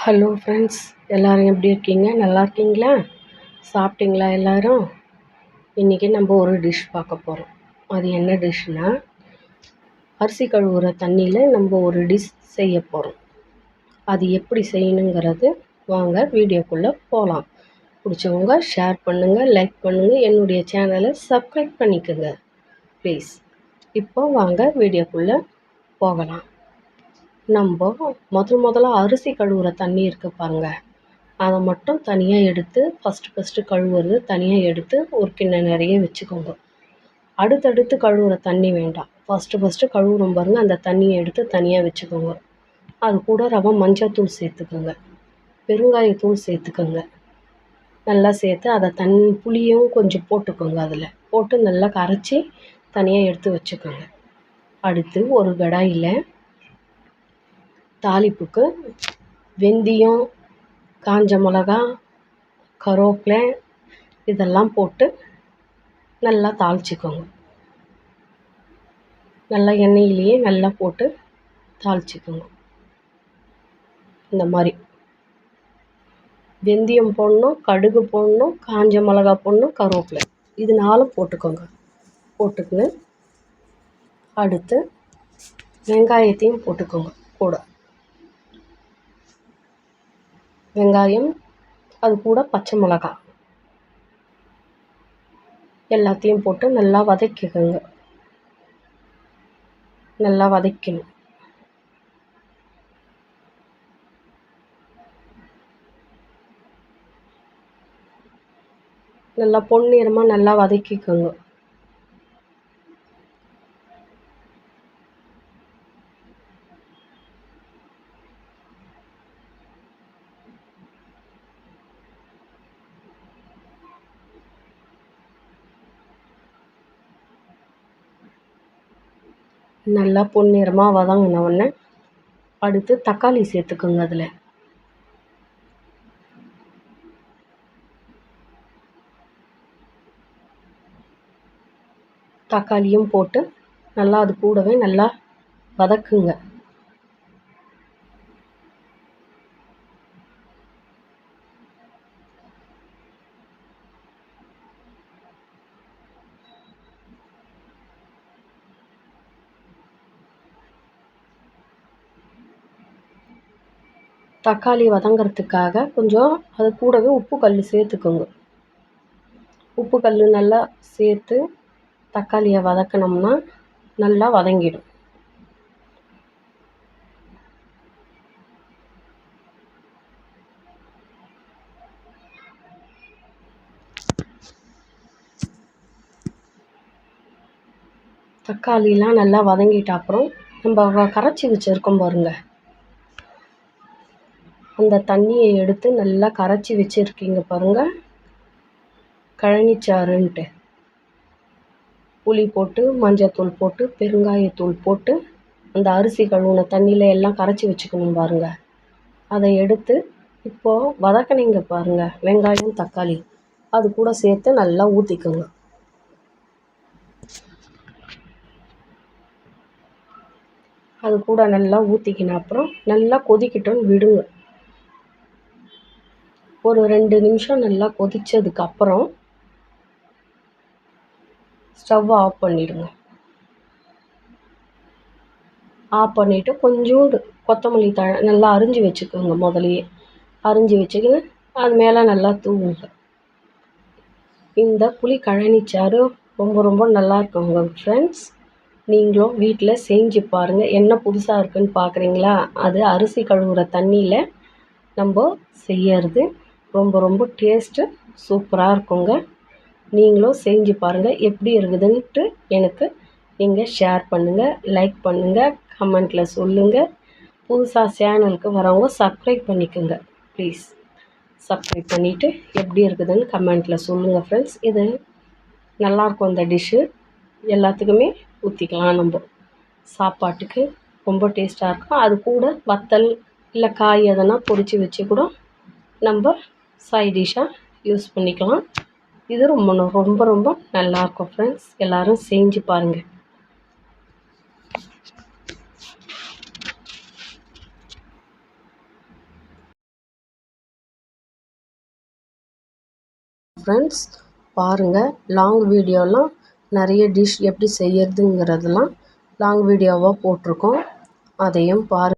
Hello friends, எல்லோரும் எப்படி இருக்கீங்க? நல்லா இருக்கீங்களா? சாப்பிட்டீங்களா எல்லோரும்? இன்றைக்கி நம்ம ஒரு டிஷ் பார்க்க போகிறோம். அது என்ன டிஷ்னால், அரிசி கழுவுற தண்ணியில் நம்ம ஒரு டிஷ் செய்ய போகிறோம். அது எப்படி செய்யணுங்கிறது வாங்க வீடியோக்குள்ளே போகலாம். பிடிச்சவங்க ஷேர் பண்ணுங்கள், லைக் பண்ணுங்கள், என்னுடைய சேனலை சப்ஸ்கிரைப் பண்ணிக்கோங்க ப்ளீஸ். இப்போ வாங்க வீடியோக்குள்ளே போகலாம். நம்ம முதல்ல அரிசி கழுவுற தண்ணி இருக்குது பாருங்கள், அதை மட்டும் தனியாக எடுத்து ஃபஸ்ட்டு கழுவுறது தனியாக எடுத்து ஒரு கிண்ணம் நிறைய வச்சுக்கோங்க. அடுத்தடுத்து கழுவுற தண்ணி வேண்டாம். ஃபஸ்ட்டு கழுவுறோம் பாருங்கள், அந்த தண்ணியை எடுத்து தனியாக வச்சுக்கோங்க. அது கூட ரவை மஞ்சள்தூள் சேர்த்துக்கோங்க, பெருங்காயத்தூள் சேர்த்துக்கோங்க. நல்லா சேர்த்து அதை புளியும் கொஞ்சம் போட்டுக்கோங்க. அதில் போட்டு நல்லா கரைச்சி தனியாக எடுத்து வச்சுக்கோங்க. அடுத்து ஒரு கடாயில் தாளிப்புக்கு வெந்தயம், காஞ்ச மிளகா, கருவேப்பிலை இதெல்லாம் போட்டு நல்லா தாளிச்சிக்கோங்க. நல்லா எண்ணெயிலேயே நல்லா போட்டு தாளிச்சிக்கோங்க. இந்த மாதிரி வெந்தயம் போடணும், கடுகு போடணும், காஞ்ச மிளகா போடணும், கருவேப்பிலை இது 4 போட்டுக்கோங்க. போட்டுக்கின்னு அடுத்து வெங்காயத்தையும் போட்டுக்கோங்க. கூட வெங்காயம், அது கூட பச்சை மிளகா எல்லாத்தையும் போட்டு நல்லா வதக்கிக்கோங்க. நல்லா வதக்கணும். நல்லா பொன்னிறமாக நல்லா வதக்கிக்கோங்க. நல்லா பொன்னிறமாக வதங்கின உடனே அடுத்து தக்காளி சேர்த்துக்கோங்க. அதில் தக்காளியும் போட்டு நல்லா அது கூடவே நல்லா வதக்குங்க. தக்காளி வதங்கிறதுக்காக கொஞ்சம் அது கூடவே உப்பு கல் சேர்த்துக்கோங்க. உப்பு கல் நல்லா சேர்த்து தக்காளியை வதக்கினோம்னா நல்லா வதங்கிடும். தக்காளிலாம் நல்லா வதங்கிட்ட அப்புறம் நம்ம கரைச்சி வச்சுருக்கோம் பாருங்கள், அந்த தண்ணியை எடுத்து நல்லா கரைச்சி வச்சுருக்கீங்க பாருங்கள், கழனிச்சாறுன்ட்டு புளி போட்டு மஞ்சத்தூள் போட்டு பெருங்காயத்தூள் போட்டு அந்த அரிசி கழுவுன தண்ணியில் எல்லாம் கரைச்சி வச்சுக்கணும் பாருங்கள். அதை எடுத்து இப்போது வதக்கினீங்க பாருங்கள், வெங்காயம் தக்காளி அது கூட சேர்த்து நல்லா ஊற்றிக்கோங்க. அது கூட நல்லா ஊற்றிக்கின அப்புறம் நல்லா கொதிக்கட்டும் விடுங்க. ஒரு 2 நிமிஷம் நல்லா கொதித்ததுக்கப்புறம் ஸ்டவ்வை ஆஃப் பண்ணிவிடுங்க. ஆஃப் பண்ணிவிட்டு கொஞ்சோண்டு கொத்தமல்லி தழை நல்லா அரிஞ்சு வச்சுக்கோங்க. முதலையே அரிஞ்சு வச்சுக்கின்னு அது மேலே நல்லா தூவுங்க. இந்த புளி கழனிச்சாறு ரொம்ப நல்லா இருக்குங்க ஃப்ரெண்ட்ஸ். நீங்களும் வீட்டில் செஞ்சு பாருங்கள். என்ன புதுசாக இருக்குதுன்னு பார்க்குறீங்களா? அது அரிசி கழுவுற தண்ணியில் நம்ம செய்யறது ரொம்ப டேஸ்ட்டு சூப்பராக இருக்குங்க. நீங்களும் செஞ்சு பாருங்கள். எப்படி இருக்குதுன்ட்டு எனக்கு நீங்கள் ஷேர் பண்ணுங்கள், லைக் பண்ணுங்கள், கமெண்ட்டில் சொல்லுங்கள். புதுசாக சேனலுக்கு வரவங்க சப்ஸ்கிரைப் பண்ணிக்கோங்க ப்ளீஸ். சப்ஸ்கிரைப் பண்ணிவிட்டு எப்படி இருக்குதுன்னு கமெண்ட்டில் சொல்லுங்கள் ஃப்ரெண்ட்ஸ். இது நல்லாயிருக்கும். இந்த டிஷ்ஷு எல்லாத்துக்குமே ஊற்றிக்கலாம். நம்ம சாப்பாட்டுக்கு ரொம்ப டேஸ்ட்டாக இருக்கும். அது கூட வத்தல் இல்லை காய் எதனா பொரித்து வச்சு கூட நம்ம சைட் டிஷ்ஷாக யூஸ் பண்ணிக்கலாம். இது ரொம்ப நல்லாயிருக்கும் ஃப்ரெண்ட்ஸ். எல்லோரும் செஞ்சு பாருங்கள். ஃப்ரெண்ட்ஸ். பாருங்கள், லாங் வீடியோலாம் நிறைய டிஷ் எப்படி செய்யறதுங்கிறதெல்லாம் லாங் வீடியோவாக போட்டிருக்கோம். அதையும் பாருங்கள்.